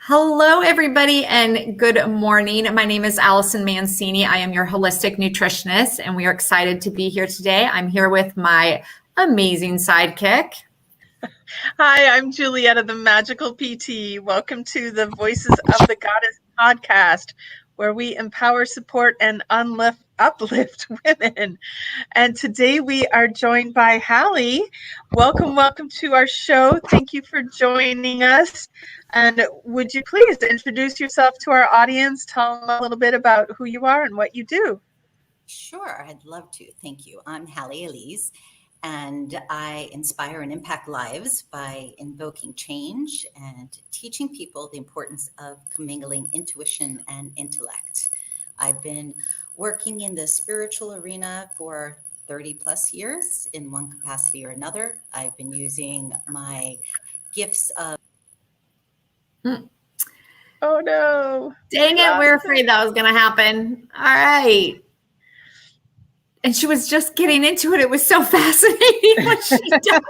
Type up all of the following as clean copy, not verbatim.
Hello, everybody, and good morning. My name is Allison Mancini. I am your holistic nutritionist, and we are excited to be here today. I'm here with my amazing sidekick. Hi, I'm Julietta, the Magical PT. Welcome to the Voices of the Goddess podcast, where we empower, support, and uplift women. And today we are joined by Halley. Welcome to our show. Thank you for joining us. And would you please introduce yourself to our audience? Tell them a little bit about who you are and what you do. Sure, I'd love to. Thank you. I'm Halley Elise, and I inspire and impact lives by invoking change and teaching people the importance of commingling intuition and intellect. I've been working in the spiritual arena for 30 plus years in one capacity or another. I've been using my gifts of... Oh no. Dang it, we're afraid that was going to happen. All right. And she was just getting into it. It was so fascinating what she does.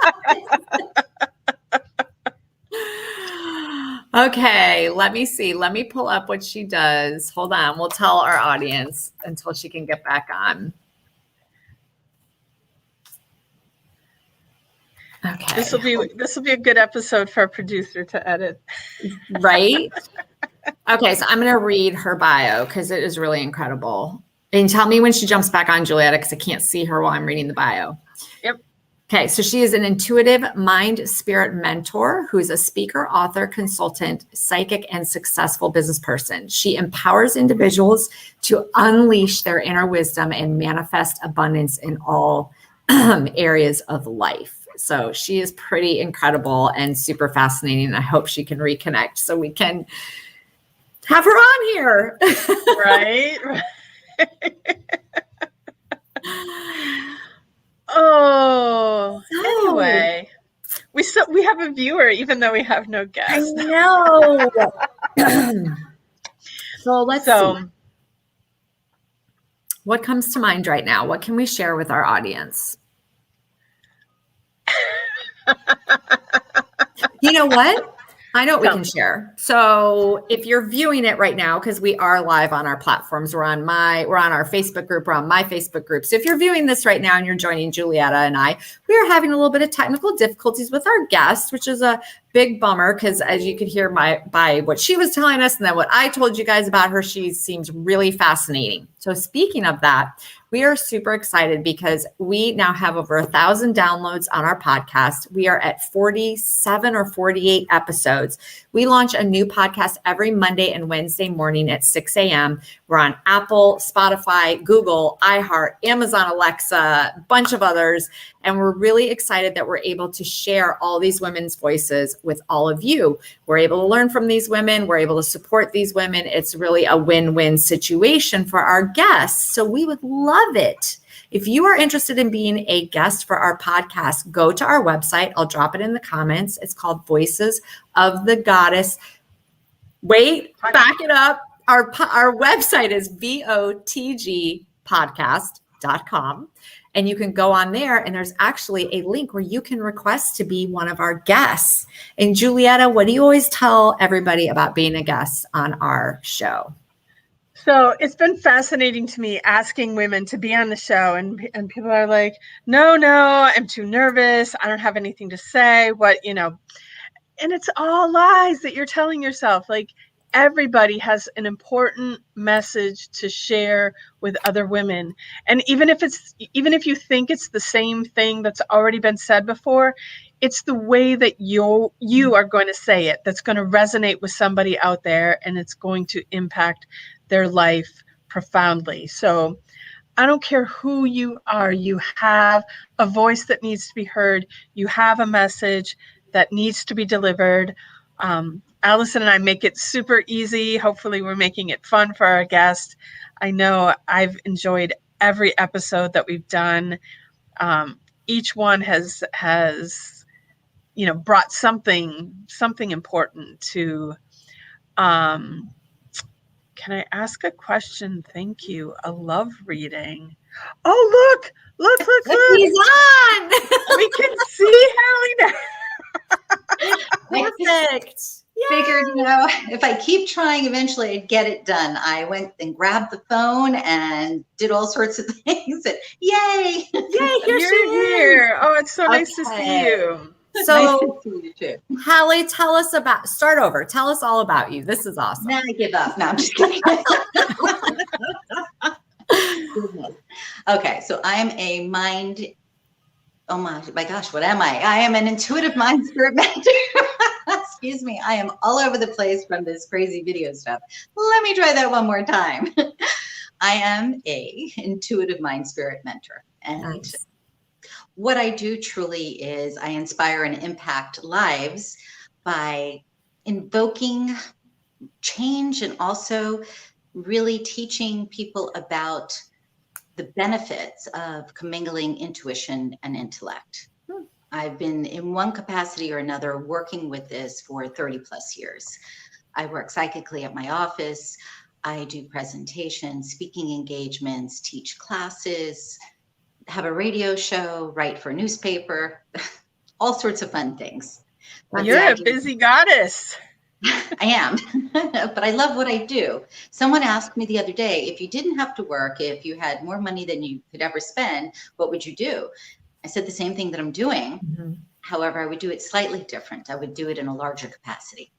Okay, let me see. Let me pull up what she does. Hold on. We'll tell our audience until she can get back on. Okay. This will be a good episode for a producer to edit. Right? Okay, so I'm going to read her bio because it is really incredible. And tell me when she jumps back on, Julietta, because I can't see her while I'm reading the bio. Yep. Okay, so she is an intuitive mind spirit mentor who is a speaker, author, consultant, psychic, and successful business person. She empowers individuals to unleash their inner wisdom and manifest abundance in all areas of life. So she is pretty incredible and super fascinating. I hope she can reconnect so we can have her on here. Right. Oh, anyway, we have a viewer even though we have no guest. I know. So let's see. What comes to mind right now? What can we share with our audience? You know what? I know what we can share. So if you're viewing it right now, because we are live on our platforms, we're on our Facebook group, we're on my Facebook group. So if you're viewing this right now and you're joining Julietta and I, we are having a little bit of technical difficulties with our guest, which is a big bummer because as you could hear by what she was telling us and then what I told you guys about her, she seems really fascinating. So speaking of that, we are super excited because we now have over 1,000 downloads on our podcast. We are at 47 or 48 episodes. We launch a new podcast every Monday and Wednesday morning at 6 a.m. We're on Apple, Spotify, Google, iHeart, Amazon Alexa, a bunch of others. And we're really excited that we're able to share all these women's voices with all of you. We're able to learn from these women. We're able to support these women. It's really a win-win situation for our guests. So we would love it. If you are interested in being a guest for our podcast, go to our website. I'll drop it in the comments. It's called Voices of the Goddess. Wait, back it up. Our website is votgpodcast.com. And you can go on there and there's actually a link where you can request to be one of our guests. And Julietta, what do you always tell everybody about being a guest on our show? So it's been fascinating to me asking women to be on the show and people are like, no, I'm too nervous. I don't have anything to say. And it's all lies that you're telling yourself. Like everybody has an important message to share with other women. And even if you think it's the same thing that's already been said before, it's the way that you are going to say it that's going to resonate with somebody out there and it's going to impact their life profoundly. So I don't care who you are, you have a voice that needs to be heard. You have a message that needs to be delivered. Allison and I make it super easy. Hopefully we're making it fun for our guests. I know I've enjoyed every episode that we've done. Each one has brought something important to. Can I ask a question? Thank you. A love reading. Oh, look. He's on. We can see Halley now. Perfect. Figured, if I keep trying, eventually I'd get it done. I went and grabbed the phone and did all sorts of things. And yay! Yay, here she You're is. here. Oh, it's so nice to see Okay. you. Nice So, to see you too. Hallie, start over. Tell us all about you. This is awesome. Now I give up. No, I'm just kidding. Okay, so I'm a oh my gosh, what am I? I am an intuitive mind spirit mentor. Excuse me, I am all over the place from this crazy video stuff. Let me try that one more time. I am a intuitive mind spirit mentor. And Nice. what I do truly is I inspire and impact lives by invoking change and also really teaching people about the benefits of commingling intuition and intellect. I've been in one capacity or another working with this for 30 plus years. I work psychically at my office. I do presentations, speaking engagements, teach classes, have a radio show, write for a newspaper, all sorts of fun things. You're a busy goddess. I am, but I love what I do. Someone asked me the other day, if you didn't have to work, if you had more money than you could ever spend, what would you do? I said the same thing that I'm doing. Mm-hmm. However, I would do it slightly different. I would do it in a larger capacity.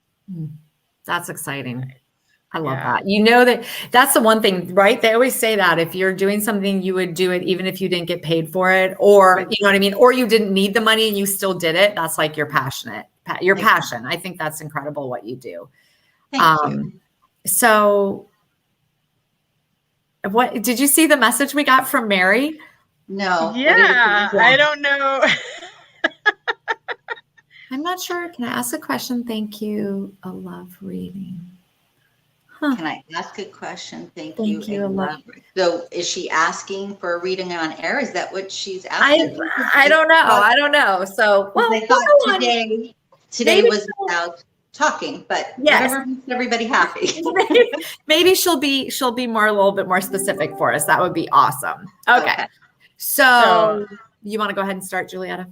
That's exciting. I love that. That's the one thing, right? They always say that if you're doing something, you would do it even if you didn't get paid for it, or you know what I mean? Or you didn't need the money and you still did it. That's like your passion. I think that's incredible what you do. Thank you. So what did you see the message we got from Mary? No. Yeah, I don't know. I'm not sure. Can I ask a question? Thank you. A love reading. Huh. Can I ask a question? Thank you. So is she asking for a reading on air? Is that what she's asking? I don't know. I don't know. So I thought today was about talking, but whatever makes everybody happy. Maybe she'll be a little bit more specific for us. That would be awesome. Okay. So you want to go ahead and start, Julietta?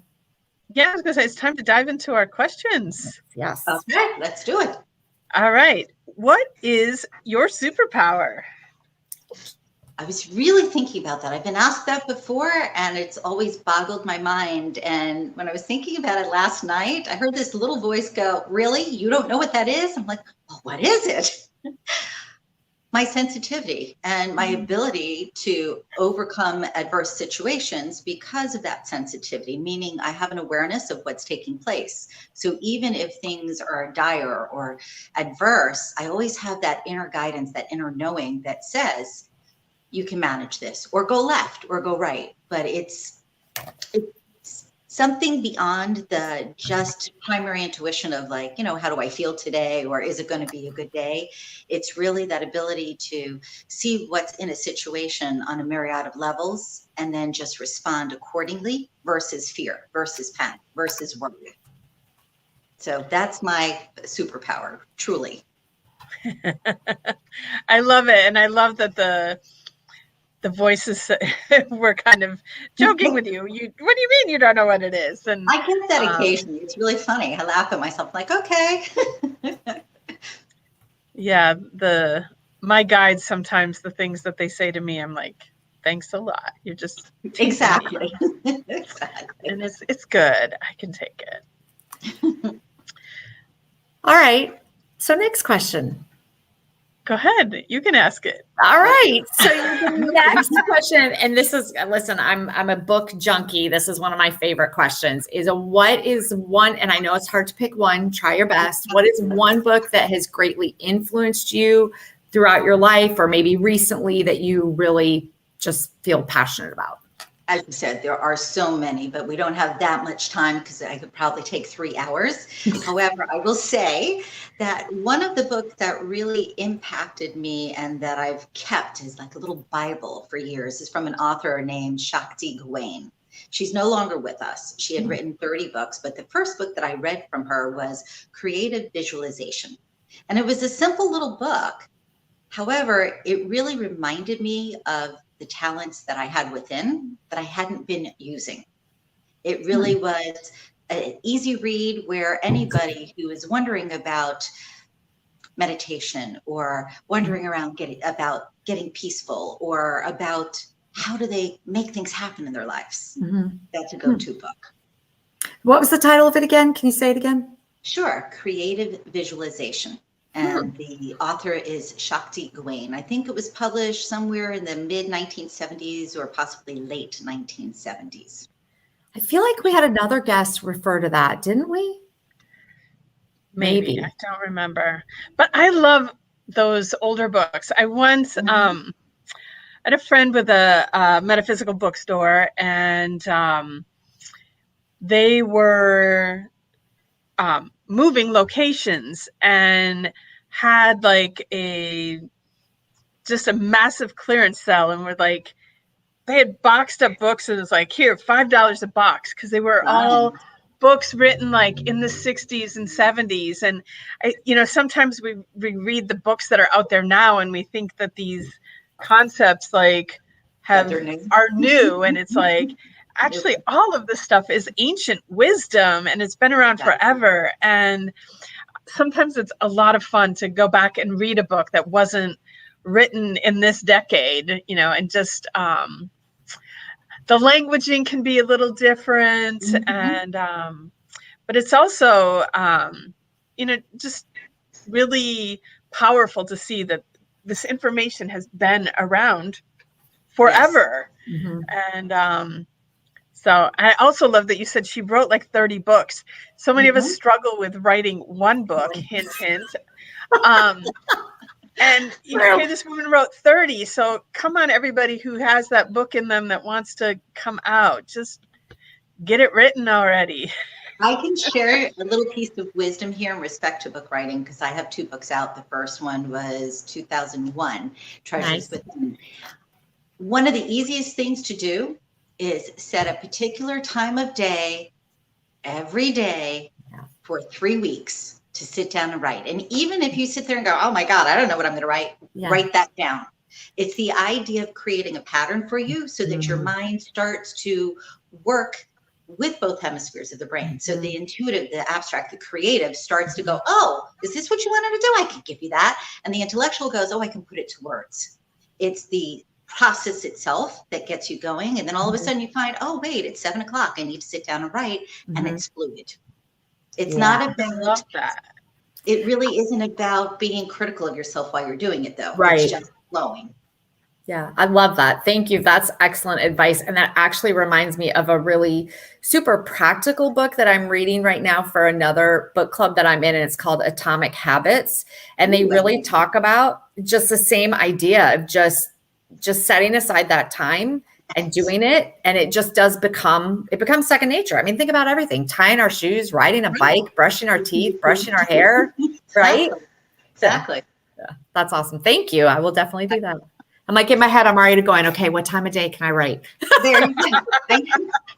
Yeah, I was going to say it's time to dive into our questions. Yes. Okay, let's do it. All right. What is your superpower? I was really thinking about that. I've been asked that before, and it's always boggled my mind. And when I was thinking about it last night, I heard this little voice go, "Really? You don't know what that is?" I'm like, well, what is it? My sensitivity and my ability to overcome adverse situations because of that sensitivity, meaning I have an awareness of what's taking place. So even if things are dire or adverse, I always have that inner guidance, that inner knowing that says, you can manage this, or go left or go right. But it's something beyond the just primary intuition of like, how do I feel today? Or is it going to be a good day? It's really that ability to see what's in a situation on a myriad of levels and then just respond accordingly versus fear, versus panic, versus worry. So that's my superpower, truly. I love it. And I love that the voices were kind of joking with you. What do you mean you don't know what it is? And I get that occasionally. It's really funny. I laugh at myself like, okay. Yeah, my guides, sometimes the things that they say to me, I'm like, thanks a lot. You're just exactly. Exactly. And it's good. I can take it. All right. So next question. Go ahead. You can ask it. All right. So the next question, and this is, listen, I'm a book junkie. This is one of my favorite questions is what is one, and I know it's hard to pick one, try your best. What is one book that has greatly influenced you throughout your life or maybe recently that you really just feel passionate about? As you said, there are so many, but we don't have that much time because I could probably take 3 hours. However, I will say that one of the books that really impacted me and that I've kept as like a little Bible for years is from an author named Shakti Gawain. She's no longer with us. She had written 30 books, but the first book that I read from her was Creative Visualization. And it was a simple little book. However, it really reminded me of the talents that I had within that I hadn't been using. It really was an easy read where anybody who is wondering about meditation or wondering around getting peaceful or about how do they make things happen in their lives, that's a go-to book. What was the title of it again? Can you say it again? Sure. Creative Visualization. And the author is Shakti Gawain. I think it was published somewhere in the mid 1970s or possibly late 1970s. I feel like we had another guest refer to that, didn't we? Maybe. I don't remember. But I love those older books. I once had a friend with a metaphysical bookstore, and they were moving locations and had like just a massive clearance sale, and were like, they had boxed up books, and it was like, here, $5 a box, because they were all books written like in the 60s and 70s. And sometimes we read the books that are out there now, and we think that these concepts like are new, and it's like, actually all of this stuff is ancient wisdom, and it's been around forever. And sometimes it's a lot of fun to go back and read a book that wasn't written in this decade, and just the languaging can be a little different, and but it's also just really powerful to see that this information has been around forever. And so I also love that you said she wrote like 30 books. So many of us struggle with writing one book, hint, hint. And here this woman wrote 30. So come on, everybody who has that book in them that wants to come out, just get it written already. I can share a little piece of wisdom here in respect to book writing, because I have 2 books out. The first one was 2001, Treasures Within. One of the easiest things to do is set a particular time of day every day for 3 weeks to sit down and write. And even if you sit there and go, oh my God, I don't know what I'm going to write, write that down. It's the idea of creating a pattern for you so that your mind starts to work with both hemispheres of the brain. So the intuitive, the abstract, the creative starts to go, oh, is this what you wanted to do? I can give you that. And the intellectual goes, oh, I can put it to words. It's the process itself that gets you going. And then all of a sudden you find, oh, wait, it's 7 o'clock. I need to sit down and write. And it's fluid. It's not about that. It really isn't about being critical of yourself while you're doing it, though. It's just flowing. Yeah, I love that. Thank you. That's excellent advice. And that actually reminds me of a really super practical book that I'm reading right now for another book club that I'm in, and it's called Atomic Habits. And they really talk about just the same idea of just setting aside that time and doing it. And it just becomes second nature. I mean, think about everything: tying our shoes, riding a bike, brushing our teeth, brushing our hair, right? Exactly. Yeah, that's awesome. Thank you. I will definitely do that. I'm like, in my head, I'm already going, okay, what time of day can I write? There you go.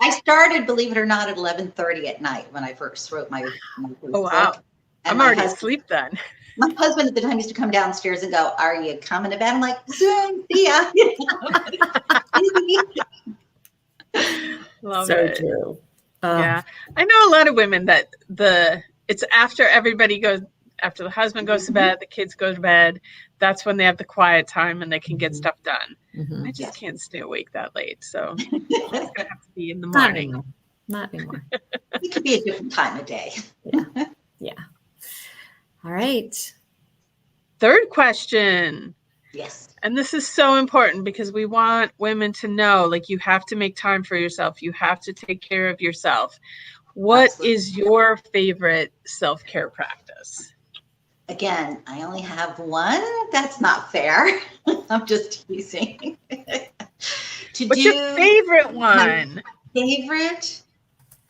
I started, believe it or not, at 11:30 at night when I first wrote my first book. I'm already asleep then. My husband at the time used to come downstairs and go, are you coming to bed? I'm like, soon, see ya. Love so it. true. Yeah. I know a lot of women that it's after everybody goes, after the husband goes to bed, the kids go to bed, that's when they have the quiet time and they can get stuff done. I just can't stay awake that late. So it's going to have to be in the morning. Not anymore. It could be a different time of day. Yeah. All right. Third question. Yes. And this is so important because we want women to know, like, you have to make time for yourself. You have to take care of yourself. What is your favorite self-care practice? Again, I only have one. That's not fair. I'm just teasing. What's your favorite one? Favorite?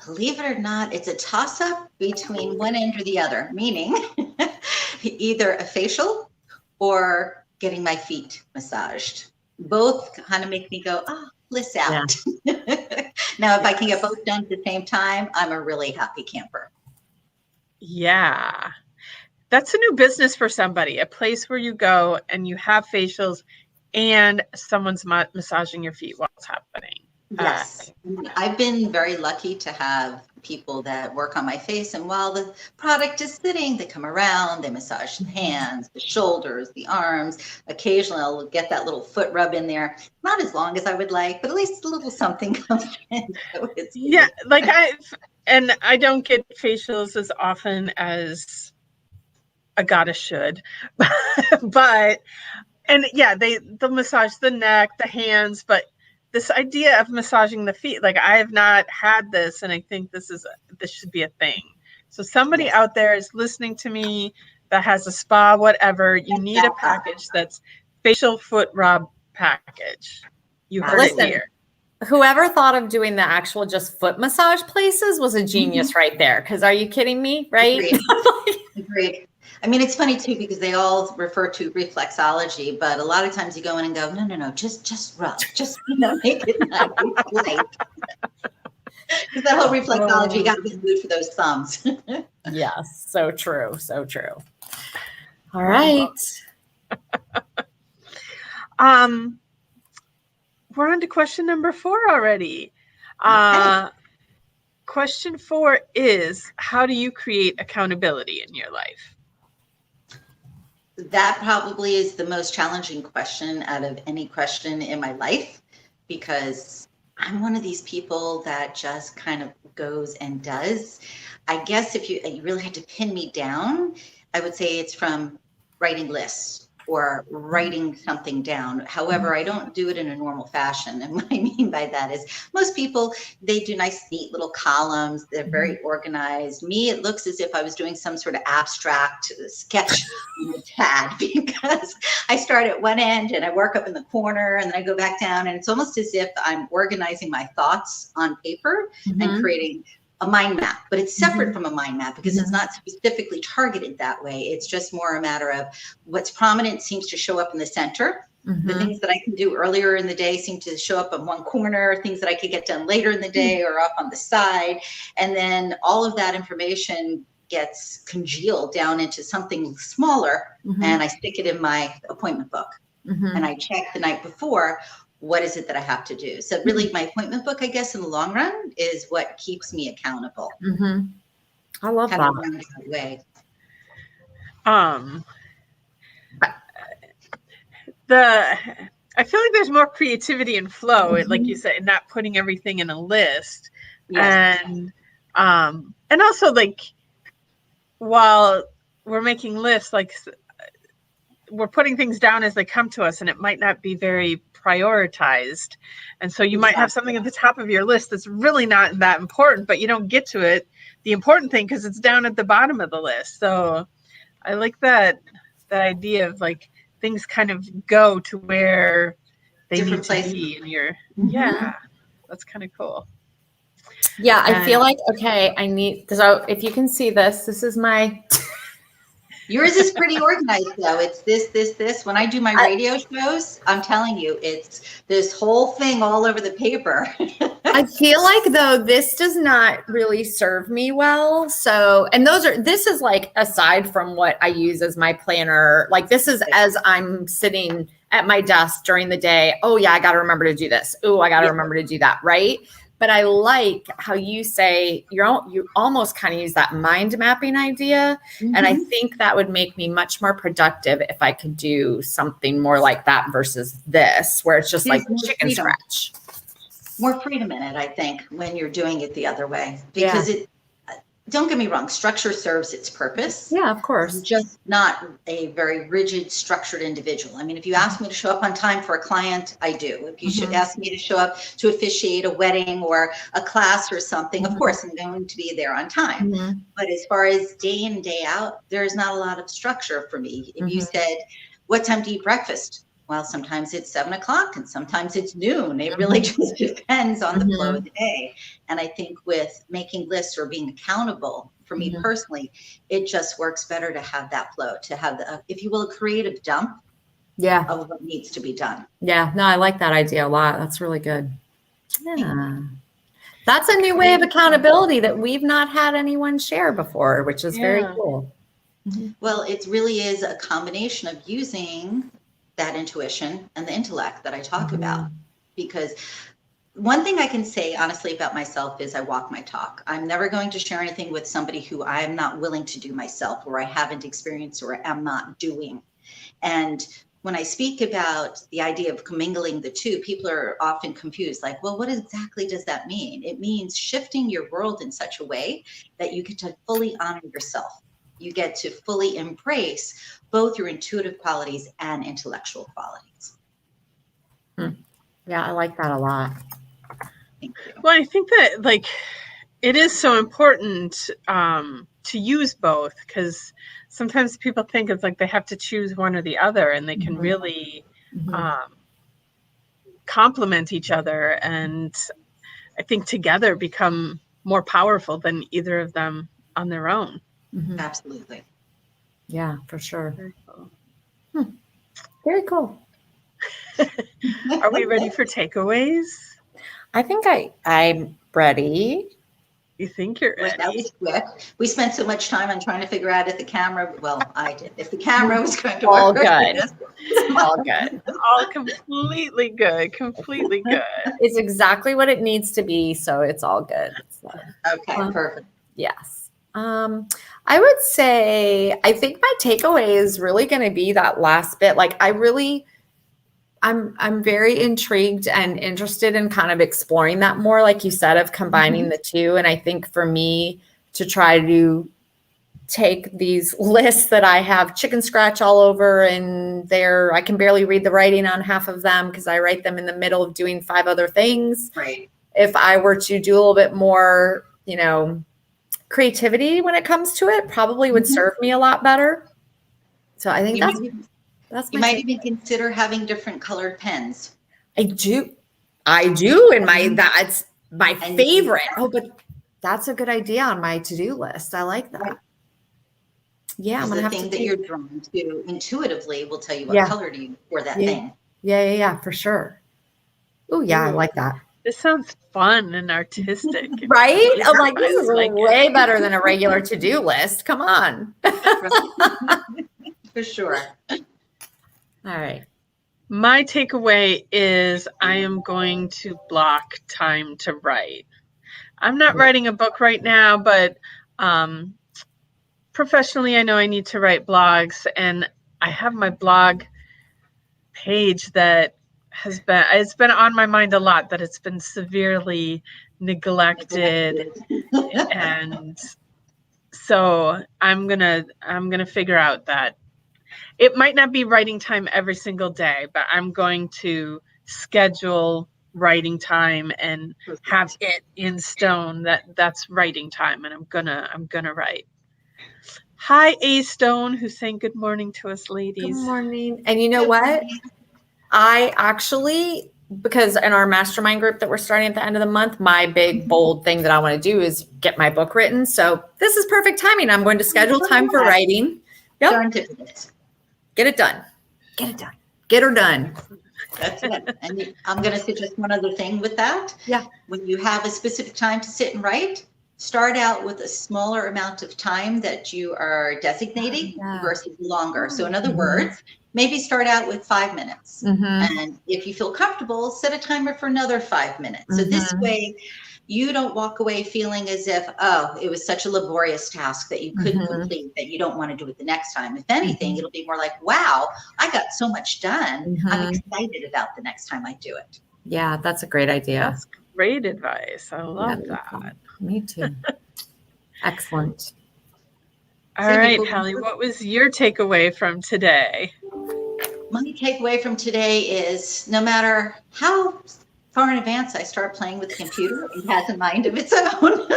Believe it or not, it's a toss-up between one end or the other, meaning either a facial or getting my feet massaged. Both kind of make me go, oh, bliss out. Yeah. Now, if I can get both done at the same time, I'm a really happy camper. Yeah. That's a new business for somebody, a place where you go and you have facials and someone's massaging your feet while it's happening. Yes. I've been very lucky to have people that work on my face, and while the product is sitting, they come around, they massage the hands, the shoulders, the arms. Occasionally I'll get that little foot rub in there. Not as long as I would like, but at least a little something comes in. So it's Yeah, like I don't get facials as often as a goddess should, but they'll massage the neck, the hands, but this idea of massaging the feet, like I have not had this, and I think this should be a thing. So somebody out there is listening to me that has a spa, whatever, you need a package that's facial foot rub package. You heard it here. Whoever thought of doing the actual just foot massage places was a genius right there. Because are you kidding me? Right? Agreed. I mean, it's funny too, because they all refer to reflexology, but a lot of times you go in and go, no, just rub, just make it nice, light. Because that whole reflexology, you got to be in the mood for those thumbs. Yes, so true, so true. All right. We're on to question number 4 already. Okay. Question 4 is, how do you create accountability in your life? That probably is the most challenging question out of any question in my life, because I'm one of these people that just kind of goes and does. I guess if you really had to pin me down, I would say it's from writing lists or writing something down. However, I don't do it in a normal fashion. And what I mean by that is most people, they do nice, neat little columns. They're very organized. Me, it looks as if I was doing some sort of abstract sketch in the pad, because I start at one end and I work up in the corner and then I go back down. And it's almost as if I'm organizing my thoughts on paper and creating a mind map, but it's separate from a mind map because it's not specifically targeted that way. It's just more a matter of what's prominent seems to show up in the center. The things that I can do earlier in the day seem to show up in one corner, things that I could get done later in the day or up on the side. And then all of that information gets congealed down into something smaller, and I stick it in my appointment book. And I check the night before, what is it that I have to do? So really my appointment book, I guess, in the long run is what keeps me accountable. I love kind that. of runs that way. I feel like there's more creativity and flow, like you said, and not putting everything in a list. And also, like, while we're making lists, like we're putting things down as they come to us, and it might not be very prioritized. And so you might have something at the top of your list that's really not that important, but you don't get to it, the important thing, because it's down at the bottom of the list. So I like that idea of like things kind of go to where they need to be in your, that's kind of cool. Yeah, I feel like, okay, so if you can see this is my... Yours is pretty organized though. It's this. When I do my radio shows, I'm telling you, it's this whole thing all over the paper. I feel like though, this does not really serve me well. So, and this is like aside from what I use as my planner, like this is as I'm sitting at my desk during the day. Oh yeah, I got to remember to do this. Oh, I got to remember to do that. Right. But I like how you say you almost kind of use that mind mapping idea. And I think that would make me much more productive if I could do something more like that versus this, where it's just like chicken scratch. More freedom in it, I think, when you're doing it the other way, because don't get me wrong, structure serves its purpose. Yeah, of course. I'm just not a very rigid, structured individual. I mean, if you ask me to show up on time for a client, I do. If you should ask me to show up to officiate a wedding or a class or something, of course, I'm going to be there on time. But as far as day in, day out, there's not a lot of structure for me. If you said, what time do you eat breakfast? Well, sometimes it's 7 o'clock and sometimes it's noon. It really just depends on the flow of the day. And I think with making lists or being accountable, for me personally, it just works better to have that flow, to have the, if you will, a creative dump of what needs to be done. Yeah, no, I like that idea a lot. That's really good. Yeah. That's a new way of accountability that we've not had anyone share before, which is very cool. Well, it really is a combination of using that intuition and the intellect that I talk about, because one thing I can say honestly about myself is I walk my talk. I'm never going to share anything with somebody who I'm not willing to do myself, or I haven't experienced, or am not doing. And when I speak about the idea of commingling the two, people are often confused, like, well, what exactly does that mean? It means shifting your world in such a way that you get to fully honor yourself. You get to fully embrace both your intuitive qualities and intellectual qualities. Yeah, I like that a lot. Thank you. Well, I think that like it is so important to use both, because sometimes people think it's like they have to choose one or the other, and they can really complement each other, and I think together become more powerful than either of them on their own. Absolutely. Yeah, for sure. Very cool. Very cool. Are we ready for takeaways? I think I'm ready. You think you're ready? That was quick. We spent so much time on trying to figure out if the camera, well, I did, if the camera was going to All work. good. All good. All completely good. Completely good. It's exactly what it needs to be, so it's all good. So, Okay, perfect. yes. I would say I think my takeaway is really going to be that last bit. Like I'm very intrigued and interested in kind of exploring that more, like you said, of combining the two. And I think for me to try to take these lists that I have chicken scratch all over, and I can barely read the writing on half of them because I write them in the middle of doing 5 other things. Right. If I were to do a little bit more, creativity when it comes to it, probably would serve me a lot better. So I think that's you might even consider having different colored pens. I do. And that's my favorite. Oh, but that's a good idea on my to-do list. I like that. Right. Yeah. I'm gonna have thing that you're drawn to intuitively will tell you what color to use for that thing. Yeah, for sure. Oh yeah, I like that. This sounds fun and artistic. Right? I'm like, this is way better than a regular to-do list. Come on. For sure. All right. My takeaway is I am going to block time to write. I'm not writing a book right now, but professionally, I know I need to write blogs, and I have my blog page that it's been on my mind a lot, that it's been severely neglected. And so I'm gonna figure out that it might not be writing time every single day, but I'm going to schedule writing time and have it in stone that's writing time, and I'm gonna write. Hi, A Stone, who's saying good morning to us, ladies. Good morning. And you know what? I actually, because in our mastermind group that we're starting at the end of the month, my big bold thing that I want to do is get my book written. So this is perfect timing. I'm going to schedule time for writing. Yep. Get it done. Get it done. Get her done. That's it. And I'm going to suggest one other thing with that. Yeah. When you have a specific time to sit and write, start out with a smaller amount of time that you are designating versus longer. So in other words, maybe start out with 5 minutes. And if you feel comfortable, set a timer for another 5 minutes. So this way you don't walk away feeling as if, oh, it was such a laborious task that you couldn't complete, that you don't want to do it the next time. If anything, it'll be more like, wow, I got so much done. I'm excited about the next time I do it. Yeah, that's a great idea. That's great advice. I love that. Me too. Excellent. All right, Halley, what was your takeaway from today? My takeaway from today is no matter how far in advance I start playing with the computer, it has a mind of its own.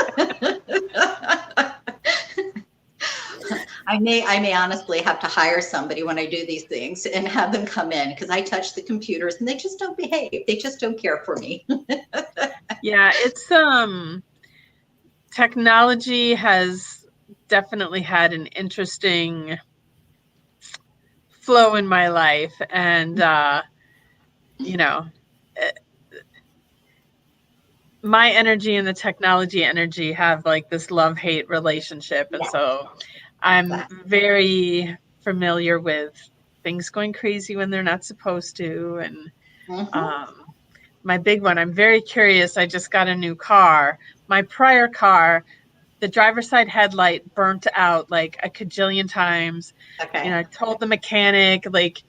I may honestly have to hire somebody when I do these things and have them come in, because I touch the computers and they just don't behave. They just don't care for me. Yeah, it's technology has definitely had an interesting flow in my life, and my energy and the technology energy have like this love-hate relationship, and so I'm very familiar with things going crazy when they're not supposed to, and my big one. I'm very curious. I just got a new car. My prior car, the driver's side headlight burnt out like a cajillion times. Okay. And I told the mechanic, like,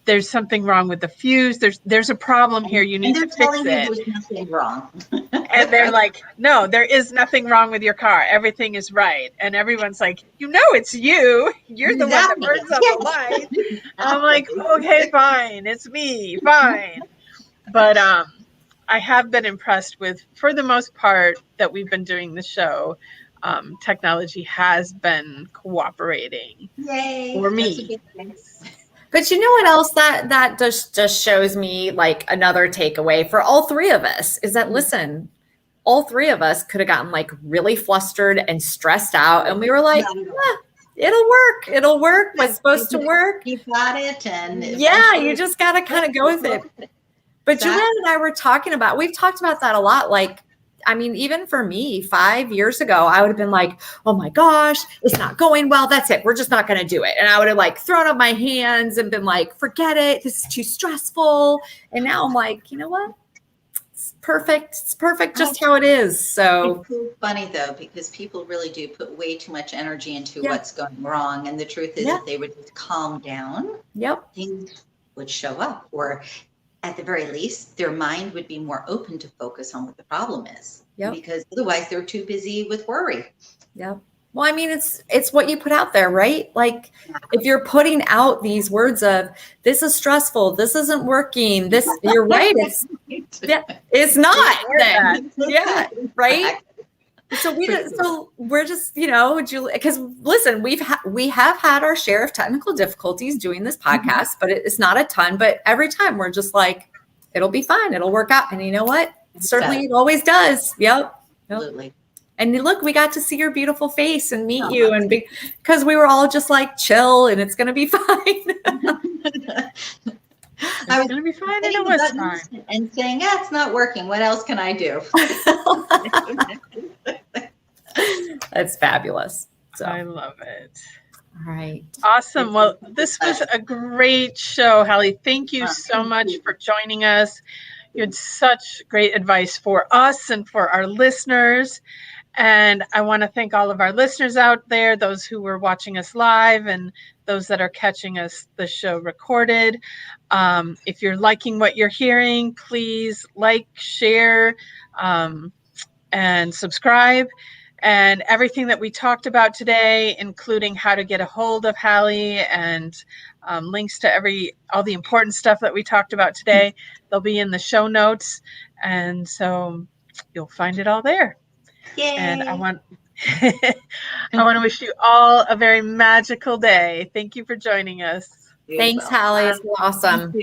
there's something wrong with the fuse. There's a problem here. You need to fix telling you it. there's nothing wrong. And they're like, no, there is nothing wrong with your car. Everything is right. And everyone's like, it's you. You're the one that burns out the light. I'm like, okay, fine. It's me. Fine. But I have been impressed with, for the most part, that we've been doing the show. Technology has been cooperating. Yay. For me. But you know what else that just shows me, like, another takeaway for all three of us is that, listen, all three of us could have gotten like really flustered and stressed out. And we were like, it'll work. What's supposed to work. You got it. And yeah, you just got to kind of go with it. But Joanne and I were we've talked about that a lot. Like, I mean, even for me, 5 years ago, I would have been like, oh my gosh, it's not going well. That's it. We're just not going to do it. And I would have like thrown up my hands and been like, forget it. This is too stressful. And now I'm like, you know what? It's perfect. It's perfect just how it is. So it's so funny though, because people really do put way too much energy into what's going wrong. And the truth is if they would just calm down, things would show up, or at the very least, their mind would be more open to focus on what the problem is. Because otherwise they're too busy with worry. Well, I mean, it's what you put out there, right? Like if you're putting out these words of this is stressful, this isn't working, this, you're right. It's not then. Yeah. Right. So we're just, Julie, because listen, we have had our share of technical difficulties doing this podcast, but it's not a ton, but every time we're just like, it'll be fine. It'll work out. And you know what? Certainly it always does. Yep. Absolutely. And look, we got to see your beautiful face and meet you, and because we were all just like chill and it's going to be fine. I was going to be fine, and it was fine. And saying, it's not working. What else can I do? That's fabulous. So. I love it. All right. Awesome. Well, this was a great show, Halley. Thank you so much for joining us. You had such great advice for us and for our listeners. And I want to thank all of our listeners out there, those who were watching us live and those that are catching the show recorded. If you're liking what you're hearing, please like, share, and subscribe. And everything that we talked about today, including how to get a hold of Halley and links to all the important stuff that we talked about today, they'll be in the show notes. And so you'll find it all there. Yay. And I want to wish you all a very magical day. Thank you for joining us. Thanks, Halley. It's awesome.